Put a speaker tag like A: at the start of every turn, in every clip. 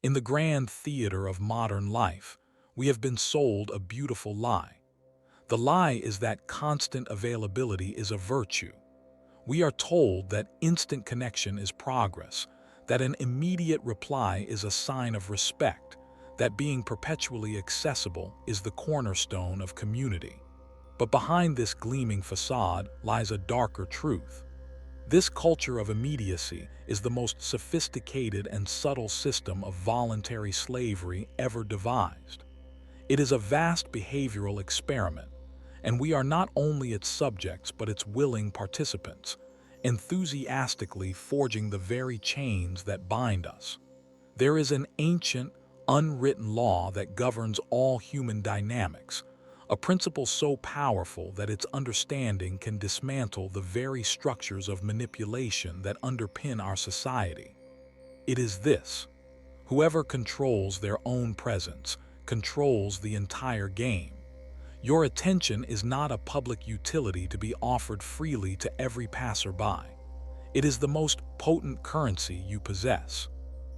A: In the grand theater of modern life, we have been sold a beautiful lie. The lie is that constant availability is a virtue. We are told that instant connection is progress, that an immediate reply is a sign of respect, that being perpetually accessible is the cornerstone of community. But behind this gleaming facade lies a darker truth. This culture of immediacy is the most sophisticated and subtle system of voluntary slavery ever devised. It is a vast behavioral experiment, and we are not only its subjects but its willing participants, enthusiastically forging the very chains that bind us. There is an ancient, unwritten law that governs all human dynamics, a principle so powerful that its understanding can dismantle the very structures of manipulation that underpin our society. It is this: whoever controls their own presence controls the entire game. Your attention is not a public utility to be offered freely to every passerby. It is the most potent currency you possess.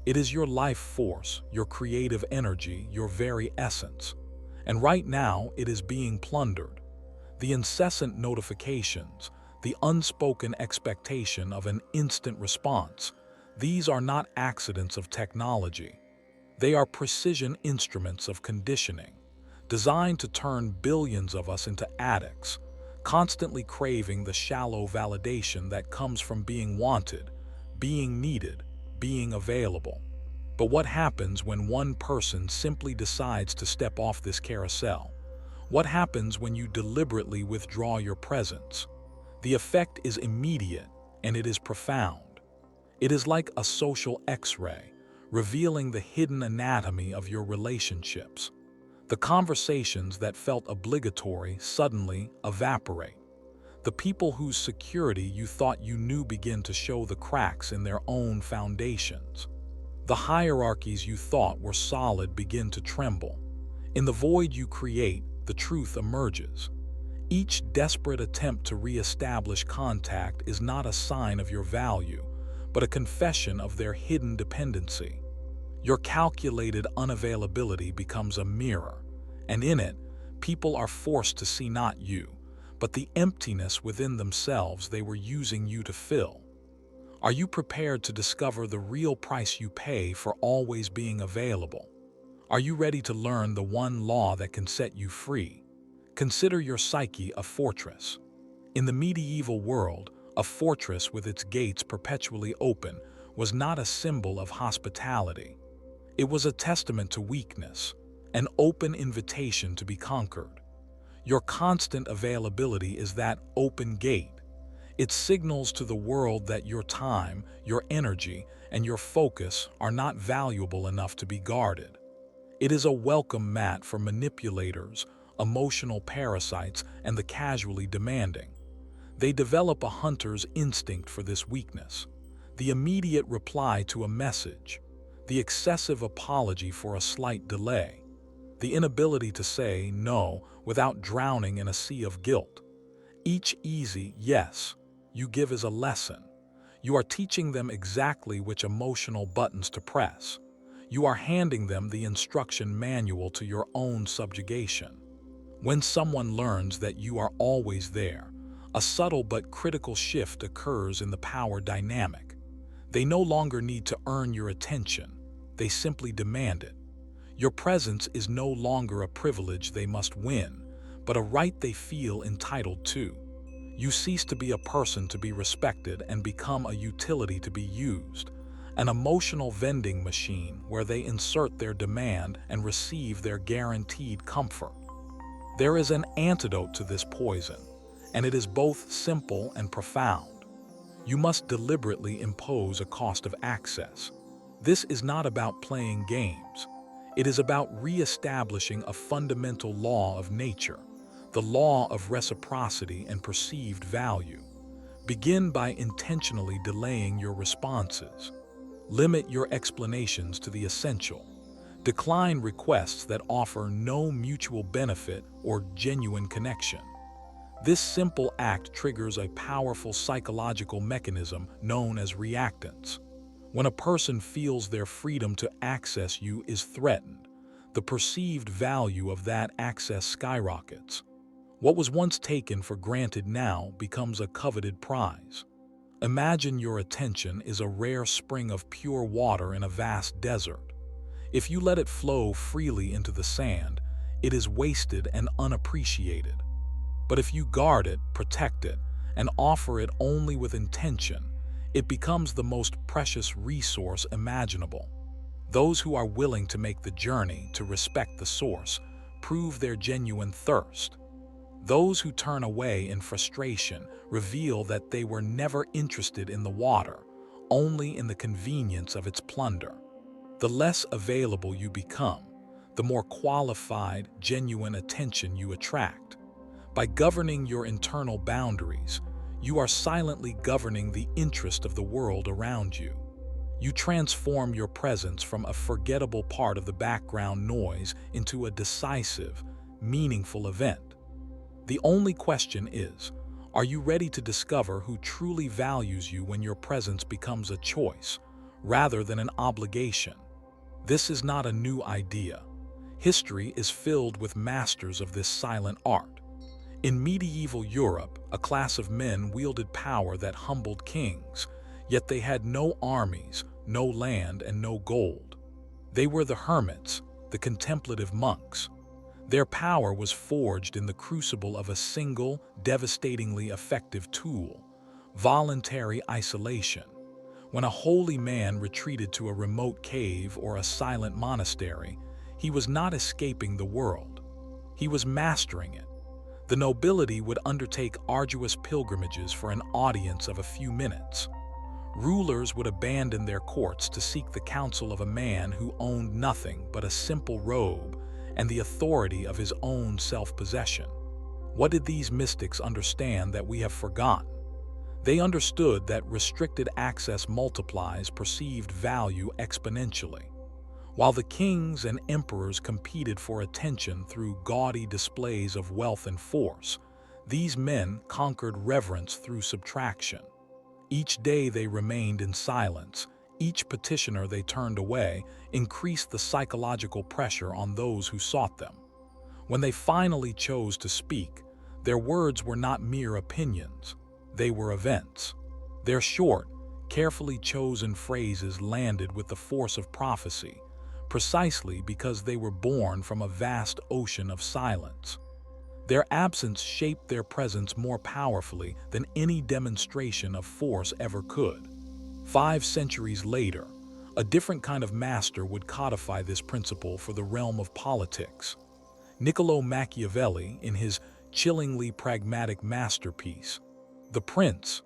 A: It is your life force, your creative energy, your very essence. And right now, it is being plundered. The incessant notifications, the unspoken expectation of an instant response, these are not accidents of technology. They are precision instruments of conditioning, designed to turn billions of us into addicts, constantly craving the shallow validation that comes from being wanted, being needed, being available. But what happens when one person simply decides to step off this carousel? What happens when you deliberately withdraw your presence? The effect is immediate, and it is profound. It is like a social X-ray, revealing the hidden anatomy of your relationships. The conversations that felt obligatory suddenly evaporate. The people whose security you thought you knew begin to show the cracks in their own foundations. The hierarchies you thought were solid begin to tremble. In the void you create, the truth emerges. Each desperate attempt to re-establish contact is not a sign of your value, but a confession of their hidden dependency. Your calculated unavailability becomes a mirror, and in it, people are forced to see not you, but the emptiness within themselves they were using you to fill. Are you prepared to discover the real price you pay for always being available? Are you ready to learn the one law that can set you free? Consider your psyche a fortress. In the medieval world, a fortress with its gates perpetually open was not a symbol of hospitality. It was a testament to weakness, an open invitation to be conquered. Your constant availability is that open gate. It signals to the world that your time, your energy, and your focus are not valuable enough to be guarded. It is a welcome mat for manipulators, emotional parasites, and the casually demanding. They develop a hunter's instinct for this weakness, the immediate reply to a message, the excessive apology for a slight delay, the inability to say no without drowning in a sea of guilt. Each easy yes you give is a lesson. You are teaching them exactly which emotional buttons to press. You are handing them the instruction manual to your own subjugation. When someone learns that you are always there, a subtle but critical shift occurs in the power dynamic. They no longer need to earn your attention, they simply demand it. Your presence is no longer a privilege they must win, but a right they feel entitled to. You cease to be a person to be respected and become a utility to be used, an emotional vending machine where they insert their demand and receive their guaranteed comfort. There is an antidote to this poison, and it is both simple and profound. You must deliberately impose a cost of access. This is not about playing games. It is about re-establishing a fundamental law of nature, the law of reciprocity and perceived value. Begin by intentionally delaying your responses. Limit your explanations to the essential. Decline requests that offer no mutual benefit or genuine connection. This simple act triggers a powerful psychological mechanism known as reactance. When a person feels their freedom to access you is threatened, the perceived value of that access skyrockets. What was once taken for granted now becomes a coveted prize. Imagine your attention is a rare spring of pure water in a vast desert. If you let it flow freely into the sand, it is wasted and unappreciated. But if you guard it, protect it, and offer it only with intention, it becomes the most precious resource imaginable. Those who are willing to make the journey to respect the source prove their genuine thirst. Those who turn away in frustration reveal that they were never interested in the water, only in the convenience of its plunder. The less available you become, the more qualified, genuine attention you attract. By governing your internal boundaries, you are silently governing the interest of the world around you. You transform your presence from a forgettable part of the background noise into a decisive, meaningful event. The only question is, are you ready to discover who truly values you when your presence becomes a choice, rather than an obligation? This is not a new idea. History is filled with masters of this silent art. In medieval Europe, a class of men wielded power that humbled kings, yet they had no armies, no land, and no gold. They were the hermits, the contemplative monks. Their power was forged in the crucible of a single, devastatingly effective tool: voluntary isolation. When a holy man retreated to a remote cave or a silent monastery, he was not escaping the world. He was mastering it. The nobility would undertake arduous pilgrimages for an audience of a few minutes. Rulers would abandon their courts to seek the counsel of a man who owned nothing but a simple robe and the authority of his own self-possession. What did these mystics understand that we have forgotten? They understood that restricted access multiplies perceived value exponentially. While the kings and emperors competed for attention through gaudy displays of wealth and force, these men conquered reverence through subtraction. Each day they remained in silence, each petitioner they turned away increased the psychological pressure on those who sought them. When they finally chose to speak, their words were not mere opinions, they were events. Their short, carefully chosen phrases landed with the force of prophecy, precisely because they were born from a vast ocean of silence. Their absence shaped their presence more powerfully than any demonstration of force ever could. 5 centuries later, a different kind of master would codify this principle for the realm of politics. Niccolo Machiavelli, in his chillingly pragmatic masterpiece, The Prince,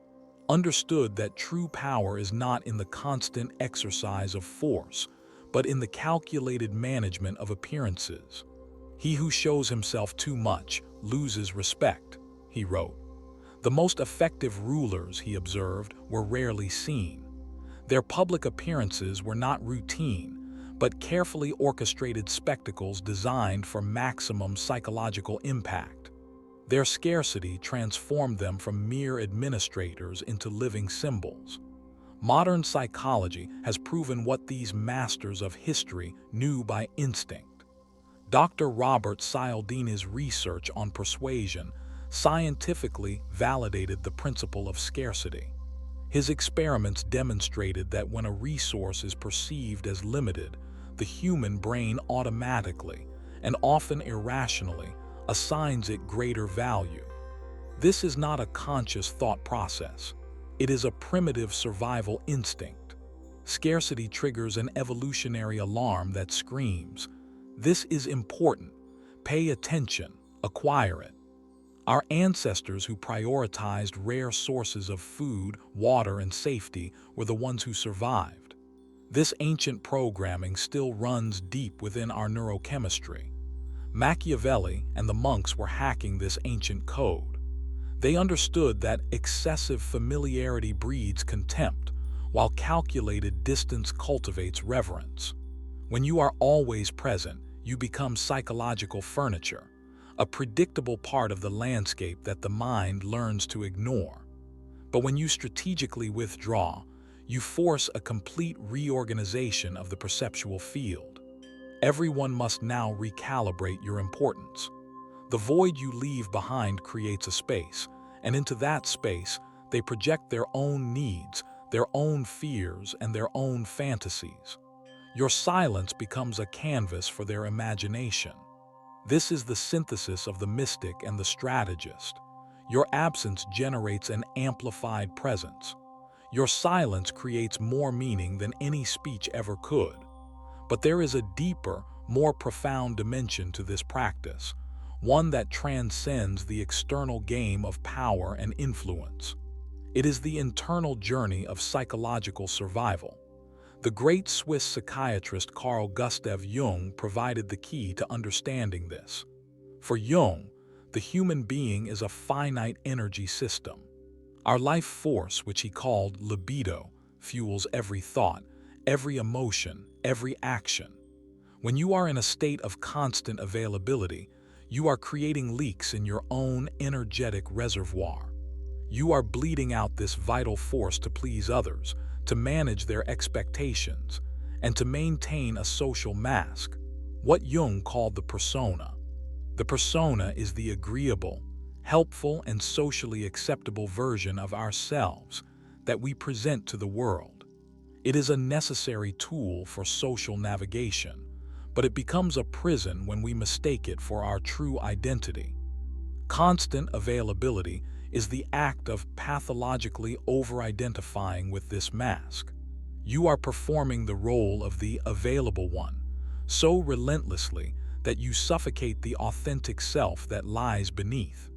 A: understood that true power is not in the constant exercise of force, but in the calculated management of appearances. He who shows himself too much loses respect, he wrote. The most effective rulers, he observed, were rarely seen. Their public appearances were not routine, but carefully orchestrated spectacles designed for maximum psychological impact. Their scarcity transformed them from mere administrators into living symbols. Modern psychology has proven what these masters of history knew by instinct. Dr. Robert Cialdini's research on persuasion scientifically validated the principle of scarcity. His experiments demonstrated that when a resource is perceived as limited, the human brain automatically, and often irrationally, assigns it greater value. This is not a conscious thought process. It is a primitive survival instinct. Scarcity triggers an evolutionary alarm that screams, "This is important. Pay attention. Acquire it." Our ancestors who prioritized rare sources of food, water, and safety were the ones who survived. This ancient programming still runs deep within our neurochemistry. Machiavelli and the monks were hacking this ancient code. They understood that excessive familiarity breeds contempt, while calculated distance cultivates reverence. When you are always present, you become psychological furniture, a predictable part of the landscape that the mind learns to ignore. But when you strategically withdraw, You force a complete reorganization of the perceptual field. Everyone must now recalibrate your importance. The void you leave behind creates a space, and into that space, they project their own needs, their own fears, and their own fantasies. Your silence becomes a canvas for their imagination. This is the synthesis of the mystic and the strategist. Your absence generates an amplified presence. Your silence creates more meaning than any speech ever could. But there is a deeper, more profound dimension to this practice, one that transcends the external game of power and influence. It is the internal journey of psychological survival. The great Swiss psychiatrist Carl Gustav Jung provided the key to understanding this. For Jung, the human being is a finite energy system. Our life force, which he called libido, fuels every thought, every emotion, every action. When you are in a state of constant availability, you are creating leaks in your own energetic reservoir. You are bleeding out this vital force to please others, to manage their expectations, and to maintain a social mask, what Jung called the persona. The persona is the agreeable, helpful, and socially acceptable version of ourselves that we present to the world. It is a necessary tool for social navigation, but it becomes a prison when we mistake it for our true identity. Constant availability is the act of pathologically over-identifying with this mask. You are performing the role of the available one so relentlessly that you suffocate the authentic self that lies beneath.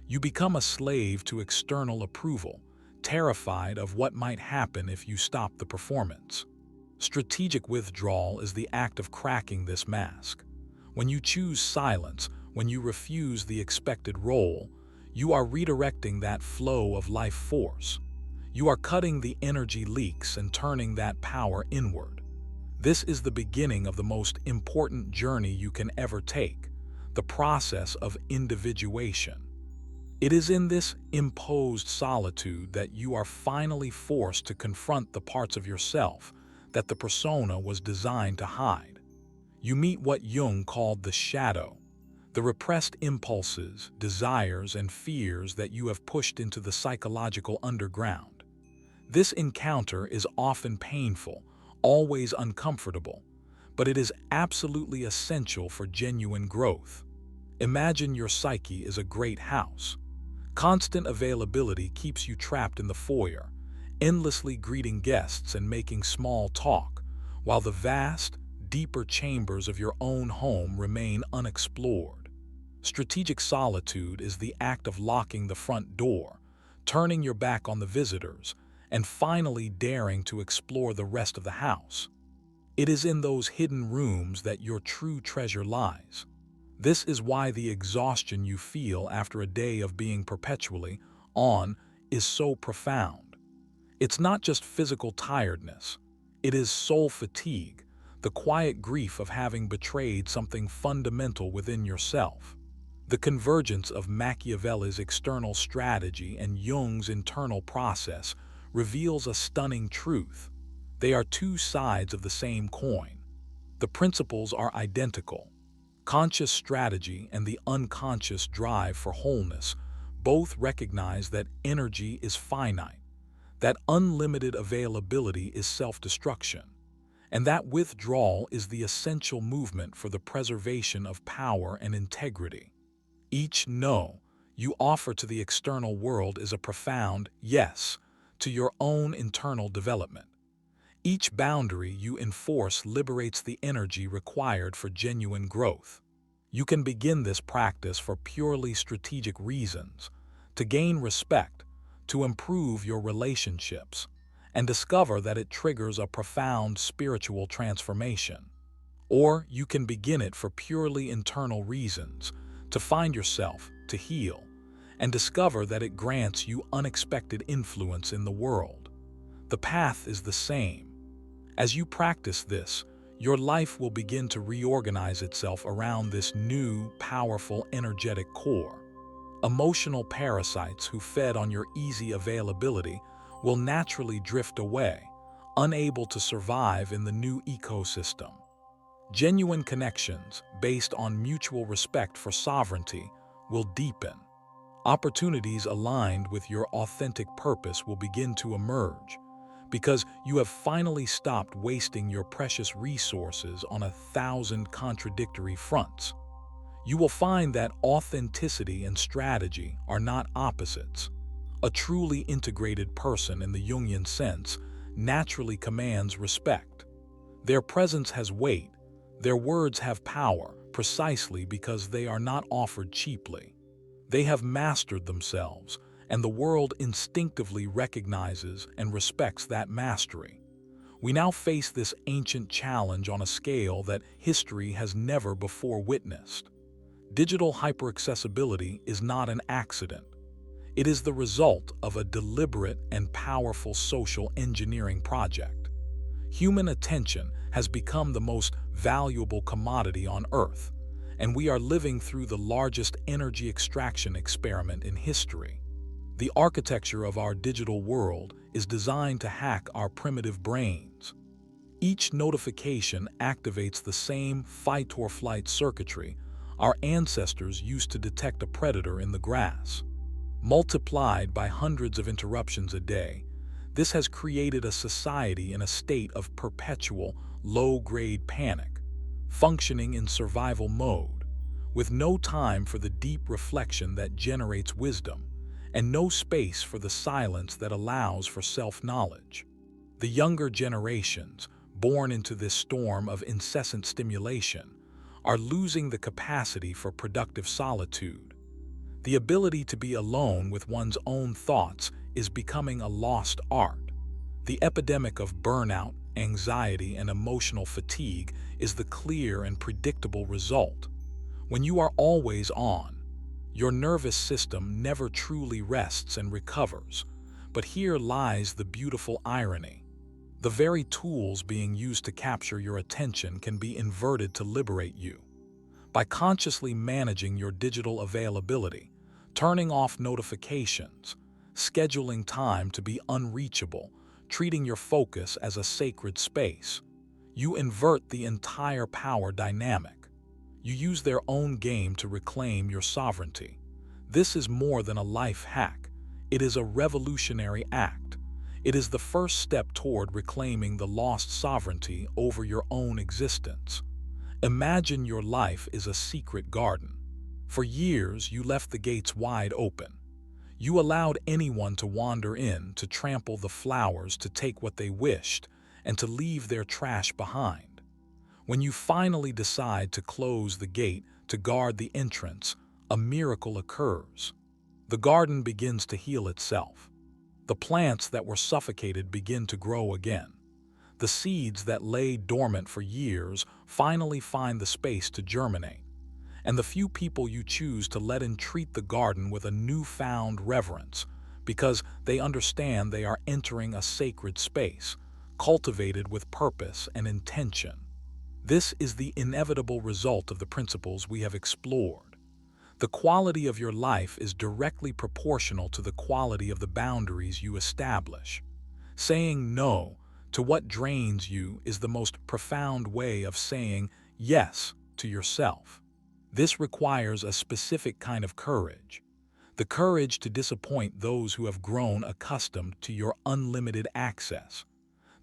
A: You become a slave to external approval, terrified of what might happen if you stop the performance. Strategic withdrawal is the act of cracking this mask. When you choose silence, when you refuse the expected role, you are redirecting that flow of life force. You are cutting the energy leaks and turning that power inward. This is the beginning of the most important journey you can ever take, the process of individuation. It is in this imposed solitude that you are finally forced to confront the parts of yourself that the persona was designed to hide. You meet what Jung called the shadow, the repressed impulses, desires, and fears that you have pushed into the psychological underground. This encounter is often painful, always uncomfortable, but it is absolutely essential for genuine growth. Imagine your psyche is a great house. Constant availability keeps you trapped in the foyer, endlessly greeting guests and making small talk, while the vast, deeper chambers of your own home remain unexplored. Strategic solitude is the act of locking the front door, turning your back on the visitors, and finally daring to explore the rest of the house. It is in those hidden rooms that your true treasure lies. This is why the exhaustion you feel after a day of being perpetually on is so profound. It's not just physical tiredness. It is soul fatigue, the quiet grief of having betrayed something fundamental within yourself. The convergence of Machiavelli's external strategy and Jung's internal process reveals a stunning truth. They are two sides of the same coin. The principles are identical. Conscious strategy and the unconscious drive for wholeness both recognize that energy is finite, that unlimited availability is self-destruction, and that withdrawal is the essential movement for the preservation of power and integrity. Each no you offer to the external world is a profound yes to your own internal development. Each boundary you enforce liberates the energy required for genuine growth. You can begin this practice for purely strategic reasons, to gain respect, to improve your relationships, and discover that it triggers a profound spiritual transformation. Or you can begin it for purely internal reasons, to find yourself, to heal, and discover that it grants you unexpected influence in the world. The path is the same. As you practice this, your life will begin to reorganize itself around this new, powerful, energetic core. Emotional parasites who fed on your easy availability will naturally drift away, unable to survive in the new ecosystem. Genuine connections based on mutual respect for sovereignty will deepen. Opportunities aligned with your authentic purpose will begin to emerge because you have finally stopped wasting your precious resources on 1,000 contradictory fronts. You will find that authenticity and strategy are not opposites. A truly integrated person in the Jungian sense naturally commands respect. Their presence has weight, their words have power, precisely because they are not offered cheaply. They have mastered themselves, and the world instinctively recognizes and respects that mastery. We now face this ancient challenge on a scale that history has never before witnessed. Digital hyperaccessibility is not an accident. It is the result of a deliberate and powerful social engineering project. Human attention has become the most valuable commodity on Earth, and we are living through the largest energy extraction experiment in history. The architecture of our digital world is designed to hack our primitive brains. Each notification activates the same fight-or-flight circuitry our ancestors used to detect a predator in the grass. Multiplied by hundreds of interruptions a day, this has created a society in a state of perpetual, low-grade panic, functioning in survival mode, with no time for the deep reflection that generates wisdom, and no space for the silence that allows for self-knowledge. The younger generations, born into this storm of incessant stimulation, are losing the capacity for productive solitude. The ability to be alone with one's own thoughts is becoming a lost art. The epidemic of burnout, anxiety, and emotional fatigue is the clear and predictable result. When you are always on, your nervous system never truly rests and recovers. But here lies the beautiful irony. The very tools being used to capture your attention can be inverted to liberate you. By consciously managing your digital availability, turning off notifications, scheduling time to be unreachable, treating your focus as a sacred space, you invert the entire power dynamic. You use their own game to reclaim your sovereignty. This is more than a life hack. It is a revolutionary act. It is the first step toward reclaiming the lost sovereignty over your own existence. Imagine your life is a secret garden. For years, you left the gates wide open. You allowed anyone to wander in, to trample the flowers, to take what they wished, and to leave their trash behind. When you finally decide to close the gate, to guard the entrance, a miracle occurs. The garden begins to heal itself. The plants that were suffocated begin to grow again. The seeds that lay dormant for years finally find the space to germinate. And the few people you choose to let in treat the garden with a newfound reverence, because they understand they are entering a sacred space, cultivated with purpose and intention. This is the inevitable result of the principles we have explored. The quality of your life is directly proportional to the quality of the boundaries you establish. Saying no to what drains you is the most profound way of saying yes to yourself. This requires a specific kind of courage. The courage to disappoint those who have grown accustomed to your unlimited access.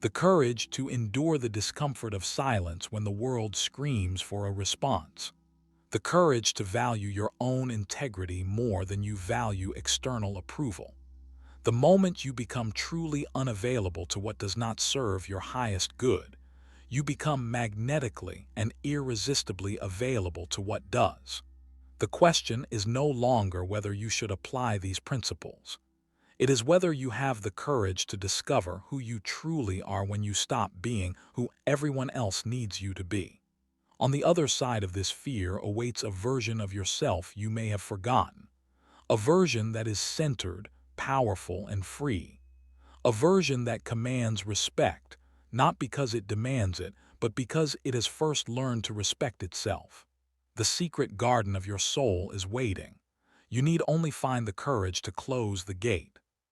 A: The courage to endure the discomfort of silence when the world screams for a response. The courage to value your own integrity more than you value external approval. The moment you become truly unavailable to what does not serve your highest good, you become magnetically and irresistibly available to what does. The question is no longer whether you should apply these principles. It is whether you have the courage to discover who you truly are when you stop being who everyone else needs you to be. On the other side of this fear awaits a version of yourself you may have forgotten. A version that is centered, powerful, and free. A version that commands respect, not because it demands it, but because it has first learned to respect itself. The secret garden of your soul is waiting. You need only find the courage to close the gate.